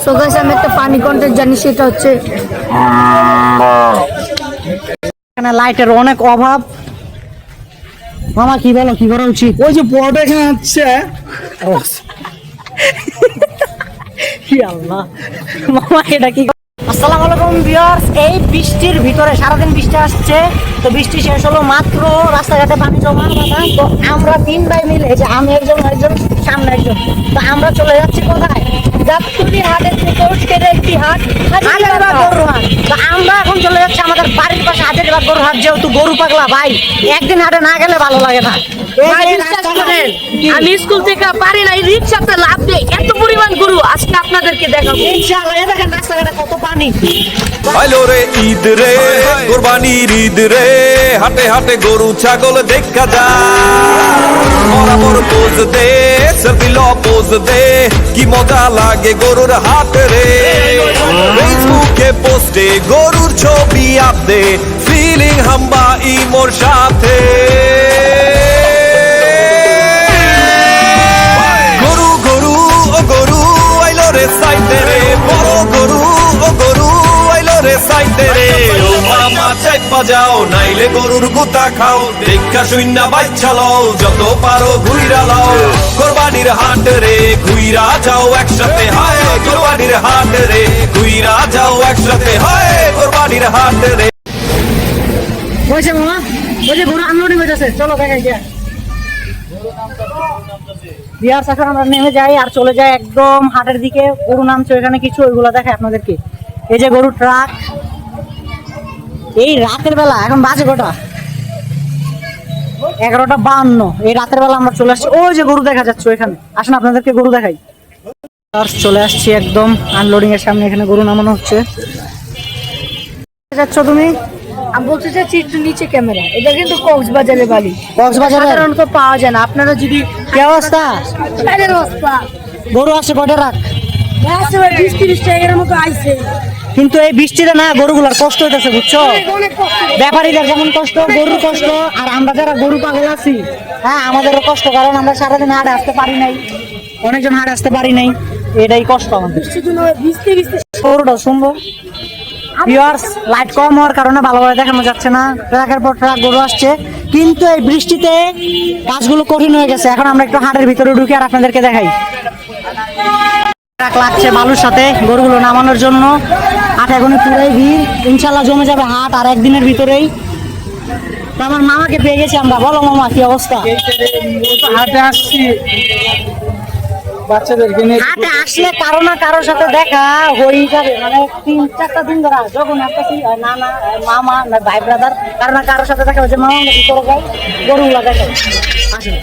So guys আমি একটা পানি কন্টেন্ট জানি, সেটা হচ্ছে এখানে লাইটের অনেক অভাব। মামা কি বলো, কি করা উচিত? ওই যে বড়টা এখানে হচ্ছে কি আল্লাহ মামা, এটা কি? আসসালামু আলাইকুম ভিউয়ার্স। এই বৃষ্টির ভিতরে সারাদিন বৃষ্টি আসছে, তো বৃষ্টি শেষ হলো মাত্র, রাস্তাঘাটে পানি জমা বাঁধা। তো আমরা 3 ভাই মিলে, যে আমি একজন, সামনে একজন, তো আমরা চলে যাচ্ছি কোথায়? গাবতলী হাটের থেকে একটি হাট, হাজারীবাগ গরুর হাট। তো আমরা এখন চলে যাচ্ছি আমাদের বাড়ির পাশে হাজারীবাগ গরুর হাট। যেহেতু গরু পাগলা ভাই, একদিন হাটে না গেলে ভালো লাগে না। আমি স্কুল থেকে পারি না, রিক্সাতে লাভ দিয়ে এত পরিমাণ গরু আজকে আপনাদেরকে দেখাবো ইনশাআল্লাহ। দেখেন রাস্তাঘাটে কত পানি। আইলো রে ঈদ রে, কোরবানির ঈদ রে, হাটে হাটে গরু ছাগল দেখা যায়। বরাবর পোজ দে, সেলফি ল পোজ দে, কি মজা লাগে গরুর হাট রে। ফেসবুকে পোস্টে গরুর ছবি আপদে, ফিলিং হাম্বা ইমোর সাথে। গরু গরু ও গরু আইলো রে সাইতে রে, বড় গরু ও গরু আইলো রে সাইতে রে। ও মামা চাইপা যাও, নাইলে গরুর গুতা খাও, দেখা শূন্য বাচ্চা লও, যত পারো ঘুইরা লাও। কোরবানির হাট রে, ঘুইরা যাও একসাথে, হায় কোরবানির হাট রে, ঘুইরা যাও একসাথে, হায় কোরবানির হাট রে। বলছে মামা, বলছে গরু আনলোডিং হইতেছে, চলো দেখাই গিয়া। বিহার শাখা আমরা নেমে যাই আর চলে যাই একদম হাটের দিকে। গরু নামছে এখানে কিছু, ওইগুলো দেখায় আপনাদেরকে। এই যে গরু ট্রাক, এই রাতের বেলা, এখন বাজে কটা? 11:52। এই রাতের বেলা আমরা চলে আসছি। ওই যে গরু দেখা যাচ্ছে ওইখানে, আসেন আপনাদেরকে গরু দেখাই। চলে আসছি একদম আনলোডিং এর সামনে, এখানে গরু নামানো হচ্ছে। যাচ্ছ তুমি? আমি বলতে চাচ্ছি একটু নিচে ক্যামেরা। এটা কিন্তু কক্সবাজারের বাড়ি, কক্সবাজারে সাধারণত পাওয়া যায় না। আপনারা যদি কি অবস্থা? গরু আসছে কটা রাখ? 20-30 টাকার মতো আইছে, কিন্তু এই বৃষ্টিতে না গরুগুলার কষ্ট হইতেছে, বুঝছো? ব্যাপারীদের যেমন কষ্ট, গরুর কষ্ট, আর আমরা যারা গরু পাগল আছি, হ্যাঁ আমাদেরও কষ্ট, কারণ আমরা সারাদিন হাটে আসতে পারি নাই, অনেকজন হাটে আসতে পারি নাই, এটাই কষ্ট আমাদের। গরুটা সুন্দর। ভিউয়ার্স, লাইট কম হওয়ার কারণে ভালোভাবে দেখানো যাচ্ছে না। ট্রাকের পর ট্রাক গরু আসছে, কিন্তু এই বৃষ্টিতে কাজগুলো কঠিন হয়ে গেছে। এখন আমরা একটু হাটের ভিতরে ঢুকে আর আপনাদেরকে দেখাই। ট্রাক লাগছে বালুর সাথে গরুগুলো নামানোর জন্য। হাট এখন পুরাই ভিড়, ইনশাল্লাহ জমে যাবে হাট আর একদিনের ভিতরেই। তো আমার মামাকে পেয়ে গেছি আমরা। বলো মামা, কি অবস্থা? হাটে আসছি বাচ্চাদেরকে নিয়ে। হাটে আসলে কারো না কারোর সাথে দেখা হয়ে যাবে, মানে 3-4টা দিন ধরে যখন আসতেছি, নানা মামা না ভাই ব্রাদার, কারো না কারোর সাথে দেখা হচ্ছে। মামা ভিতরে যাই, গরুগুলা দেখাই। আসেন,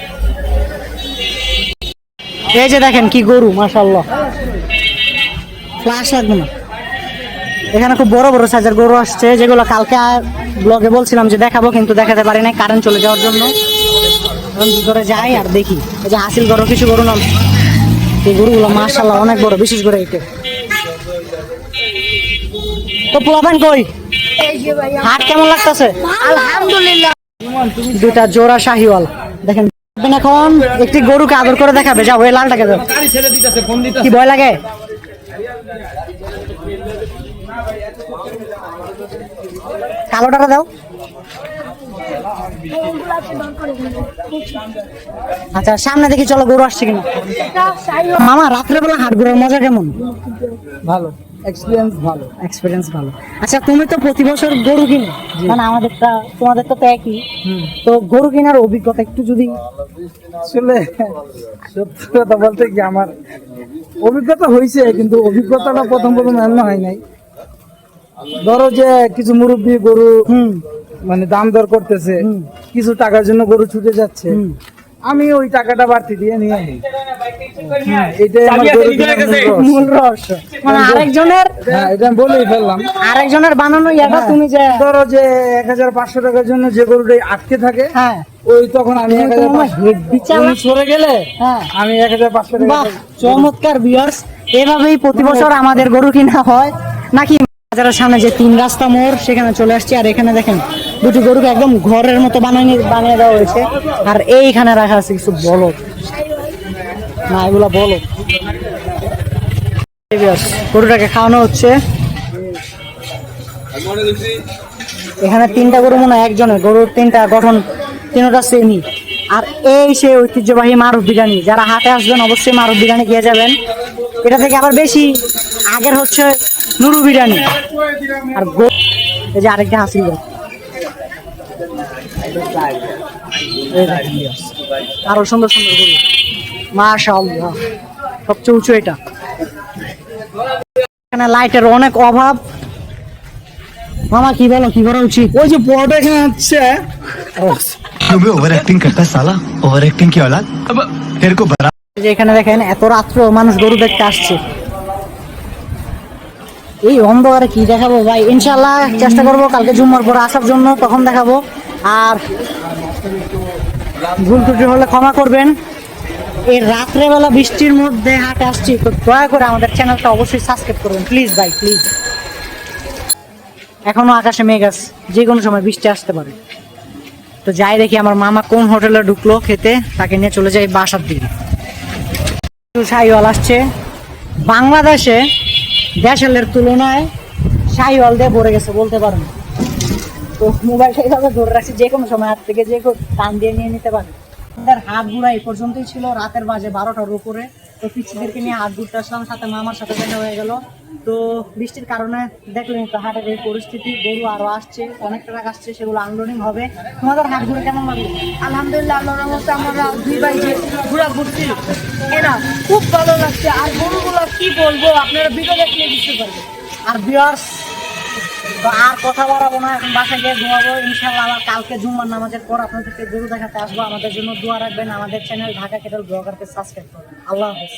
এই যে দেখেন কি গরু, মাশাআল্লাহ। ফ্ল্যাশ লাগবে না। এখানে খুব বড় বড় সাইজের গরু আসছে, যেগুলো কালকে ব্লগে বলছিলাম যে দেখাবো, কিন্তু দেখাতে পারি নাই কারেন্ট চলে যাওয়ার জন্য। এখন ভিতরে যাই আর দেখি। এই যে হাসিল গরু, কিছু গরু নাম, এই গরুগুলো মাশাআল্লাহ অনেক বড়, বিশেষ করে এইটা। তো পোলাপান কই? হাট কেমন লাগতেছে? আলহামদুলিল্লাহ। দুটা জোড়া শাহিওয়াল দেখেন। এখন একটি গরুকে আদর করে দেখাবে, যাও ওই লালটাকে দাও। কি ভয় লাগে? কালোটাকে দাও। আচ্ছা, সামনে দেখি, চলো গরু আসছে কিনা। মামা, রাত্রেবেলা হাট ঘোরার মজা কেমন? ভালো এক্সপিরিয়েন্স, ভালো এক্সপিরিয়েন্স ভালো। আচ্ছা, তুমি তো প্রতি বছর গরু কিনো, মানে আমাদেরটা তোমাদের তো একই, তো গরু কেনার অভিজ্ঞতা একটু যদি। আসলে সত্যি কথা বলতে কি, আমার অভিজ্ঞতা হয়েছে, কিন্তু অভিজ্ঞতাটা প্রথম এমন হয় নাই। ধরো যে কিছু মুরব্বী গরু মানে দাম দর করতেছে, কিছু টাকার জন্য গরু ছুটে যাচ্ছে, আমি ওই টাকাটা বাড়তি দিয়ে নিয়ে নিই। এটাই আমার গরু কেনার মূল রহস্য, মানে আরেকজনের, হ্যাঁ এটা আমি বলেই ফেললাম। আরেকজনের বানানো ইয়াটা তুমি যে ধরো যে 1500 টাকার জন্য যে গরুটা আটকে থাকে, হ্যাঁ ওই তখন আমি 1500 সরে গেলে হ্যাঁ আমি 1500 টাকা। বাহ, চমৎকার ভিউয়ার্স। এভাবেই প্রতি বছর আমাদের গরু কিনা হয় নাকি? বাজারের সামনে যে 3 রাস্তা মোড়, সেখানে চলে আসছি। আর এখানে দেখেন দুটি গরুকে একদম ঘরের মতো বানিয়ে দেওয়া হয়েছে। আর এইখানে রাখা আছে কিছু বলদ, না এগুলা বলদ। গরুটাকে খাওয়ানো হচ্ছে। এখানে 3টা গরু মনে হয় একজনের, গরুর 3টা গঠন 3টা সেমি। আর এই সে ঐতিহ্যবাহী মারুফ বিরিয়ানি, যারা হাটে আসবেন অবশ্যই মারুফ বিরিয়ানি খেয়ে যাবেন। এটা থেকে আবার বেশি আগের হচ্ছে নুরু বিরিয়ানি। আর এই যে আরেকটা হাসিল আরো সুন্দর সুন্দর গরু, মাশাআল্লাহ। সবচেয়ে উঁচু এটা। এখানে লাইটের অনেক অভাব। মামা কি বলো, কি করা উচিত? ওই যে বড়টা এখানে হচ্ছে क्यों बे ओवर एक्टिंग करता है साला ओवर एक्टिंग की औलाद अब तेरे को बरा যে এখানে দেখেন এত রাত্র মানুষ গরু দেখতে আসছে। এই অন্ধকারে কি দেখাবো ভাই, ইনশাল্লাহ চেষ্টা করবো কালকে জুম্মার পরে আসার জন্য, তখন দেখাবো। আর ভুল ত্রুটি হলে ক্ষমা করবেন। এই রাত্রেবেলা বৃষ্টির মধ্যে হাটে আসছি, তো দয়া করে আমাদের চ্যানেলটা অবশ্যই সাবস্ক্রাইব করবেন প্লিজ ভাই, প্লিজ। এখনো আকাশে মেঘ আছে, যে কোনো সময় বৃষ্টি আসতে পারে। তো যাই দেখি আমার মামা কোন হোটেলে ঢুকলো খেতে, তাকে নিয়ে চলে যাই বাসার দিকে। শাহিওয়াল আসছে। বাংলাদেশে দেশের তুলনায় শাহিওয়াল দিয়ে ভরে গেছে বলতে পারেন। তো মোবাইলটা এইভাবে ধরে রাখছি, যে কোনো সময় হাত থেকে যে টান দিয়ে নিয়ে নিতে পারে। আমাদের হাত ঘুরা এই পর্যন্তই ছিল, রাতের বাজে 12টার উপরে। তো পিচ্ছিদেরকে নিয়ে হাত ঘুরতে আসলাম, সাথে মামার সাথে দেখা হয়ে গেল। তো বৃষ্টির কারণে দেখলেন তো হাটের এই পরিস্থিতি, গরু আরো আসছে, অনেক টাকা আসছে, সেগুলো আনলোডিং হবে। তোমাদের হাট ঘুরে কেমন লাগলো? আলহামদুলিল্লাহ, আল্লাহর রহমতে আমরা দুই ভাই যে ঘোরা ঘুরছি এরা খুব ভালো লাগছে। আর গরুগুলো কি বলবো, আপনারা ভিডিও দেখলে বুঝতে পারবেন। আর ভিউয়ার্স, তো আর কথা বাড়াবো না, এখন বাসায় গিয়ে ঘুমাবো। ইনশাল্লাহ আবার কালকে জুম্মার নামাজের পর আপনাদেরকে গরু দেখাতে আসবো। আমাদের জন্য দোয়া রাখবেন, আমাদের চ্যানেল ঢাকা ক্যাটেল ব্লগারকে সাবস্ক্রাইব করবেন। আল্লাহ হাফেজ।